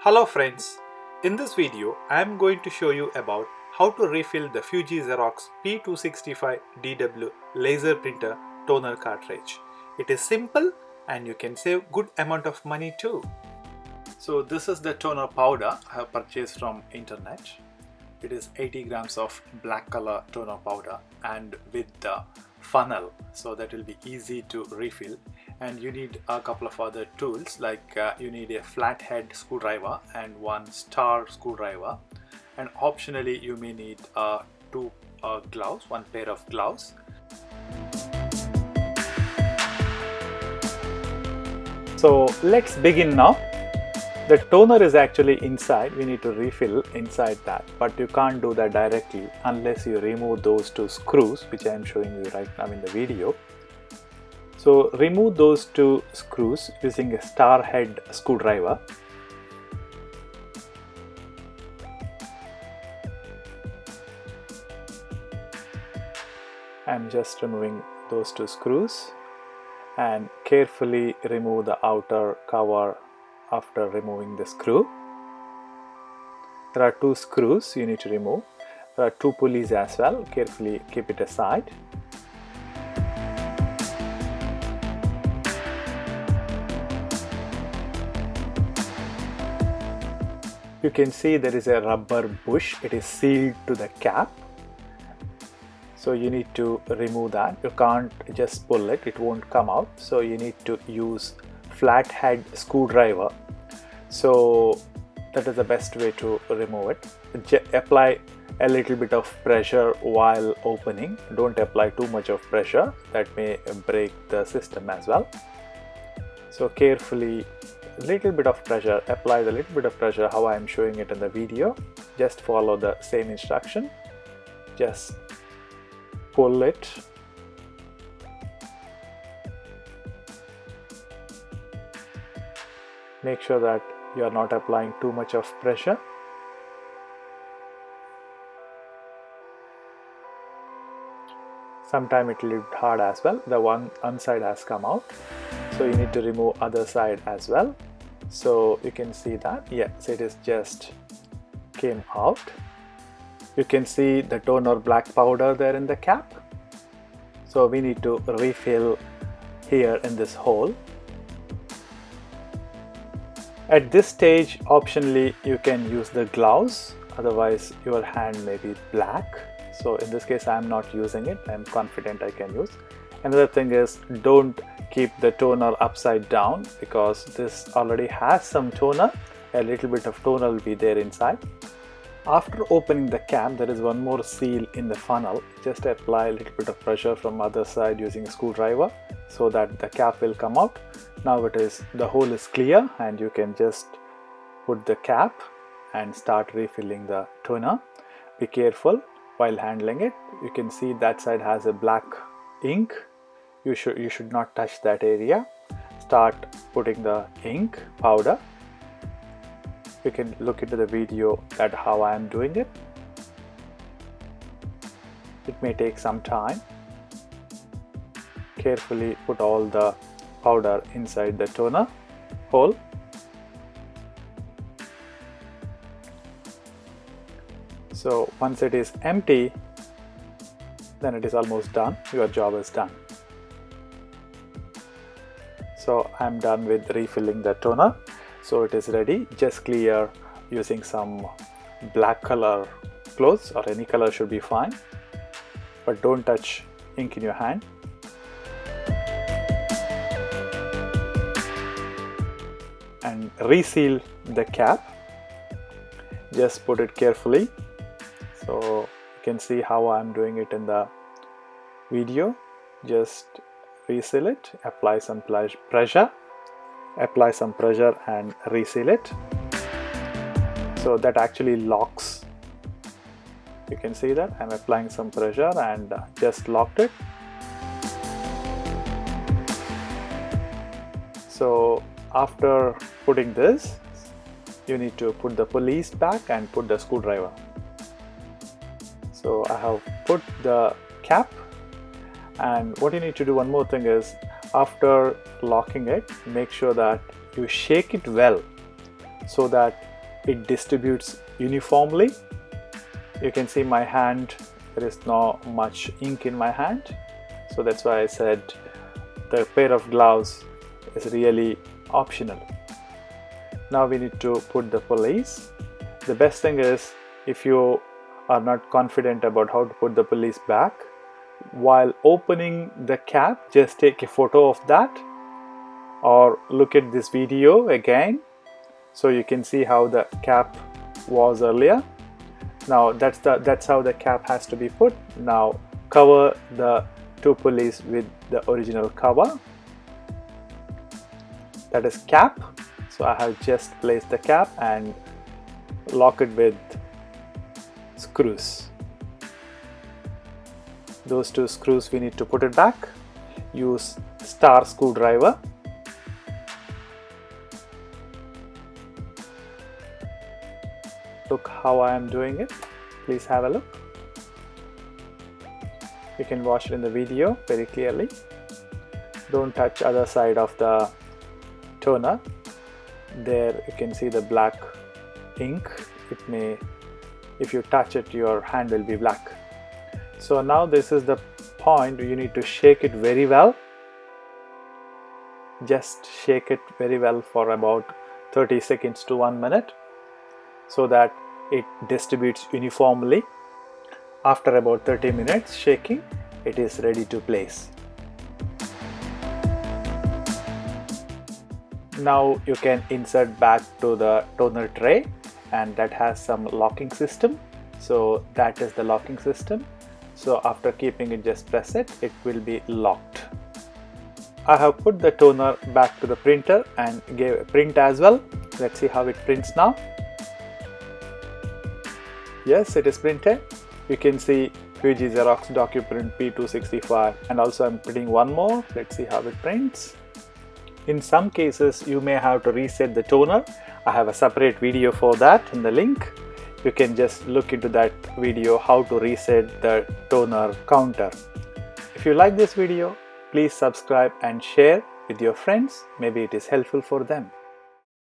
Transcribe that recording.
Hello friends, in this video I am going to show you about how to refill the Fuji Xerox p265dw laser printer toner cartridge. It is simple and you can save good amount of money too. So this is the toner powder I have purchased from internet. It is 80 grams of black color toner powder and with the funnel, so that will be easy to refill. And you need a couple of other tools, like you need a flathead screwdriver and one star screwdriver, and optionally you may need two gloves, one pair of gloves. So let's begin now. The toner is actually inside, we need to refill inside that, but you can't do that directly unless you remove those two screws which I am showing you right now in the video. So remove those two screws using a star head screwdriver. I'm just removing those two screws and carefully remove the outer cover after removing the screw. There are two screws you need to remove. There are two pulleys as well. Carefully keep it aside. You can see there is a rubber bush. It is sealed to the cap. So you need to remove that. You can't just pull it, it won't come out. So you need to use flathead screwdriver. So that is the best way to remove it. Apply a little bit of pressure while opening. Don't apply too much of pressure, that may break the system as well. So carefully, little bit of pressure, apply the little bit of pressure how I am showing it in the video. Just follow the same instruction. Just pull it. Make sure that you are not applying too much of pressure. Sometimes it will be hard as well. The one side has come out, so you need to remove other side as well. So you can see that, yes, it is just came out. You can see the toner black powder there in the cap. So we need to refill here in this hole. At this stage, optionally, you can use the gloves, otherwise your hand may be black. So in this case, I am not using it. I am confident I can use. Another thing is, don't keep the toner upside down because this already has some toner. A little bit of toner will be there inside. After opening the cap, there is one more seal in the funnel. Just apply a little bit of pressure from other side using a screwdriver so that the cap will come out. Now the hole is clear and you can just put the cap and start refilling the toner. Be careful while handling it. You can see that side has a black ink. You should not touch that area. Start putting the ink powder. You can look into the video at how I am doing it. It may take some time. Carefully put all the powder inside the toner hole. So once it is empty, then it is almost done. Your job is done. So I'm done with refilling the toner. So it is ready. Just clear using some black color clothes, or any color should be fine, but don't touch ink in your hand. And reseal the cap. Just put it carefully. So you can see how I'm doing it in the video. Just reseal it, apply some pressure, and reseal it. So that actually locks. You can see that I'm applying some pressure and just locked it. So after putting this, you need to put the pulleys back and put the screwdriver. So I have put the cap, and what you need to do, one more thing is, after locking it, make sure that you shake it well so that it distributes uniformly. You can see my hand, there is not much ink in my hand, so that's why I said the pair of gloves is really optional. Now we need to put the pulleys. The best thing is, if you are not confident about how to put the pulleys back, while opening the cap, just take a photo of that or look at this video again so you can see how the cap was earlier. Now that's how the cap has to be put. Now cover the two pulleys with the original cover, that is cap. So I have just placed the cap and lock it with screws. Those two screws we need to put it back. Use star screwdriver. Look how I am doing it. Please have a look. You can watch it in the video very clearly. Don't touch other side of the toner. There you can see the black ink. It may, if you touch it, your hand will be black. So now this is the point you need to shake it very well. Just shake it very well for about 30 seconds to 1 minute so that it distributes uniformly. After about 30 minutes shaking, it is ready to place. Now you can insert back to the toner tray, and that has some locking system. So that is the locking system. So after keeping it, just press it, it will be locked. I have put the toner back to the printer and gave a print as well. Let's see how it prints now. Yes, it is printed. You can see Fuji Xerox DocuPrint P265, and also I'm printing one more. Let's see how it prints. In some cases you may have to reset the toner. I have a separate video for that in the link. You can just look into that video how to reset the toner counter. If you like this video, please subscribe and share with your friends. Maybe it is helpful for them.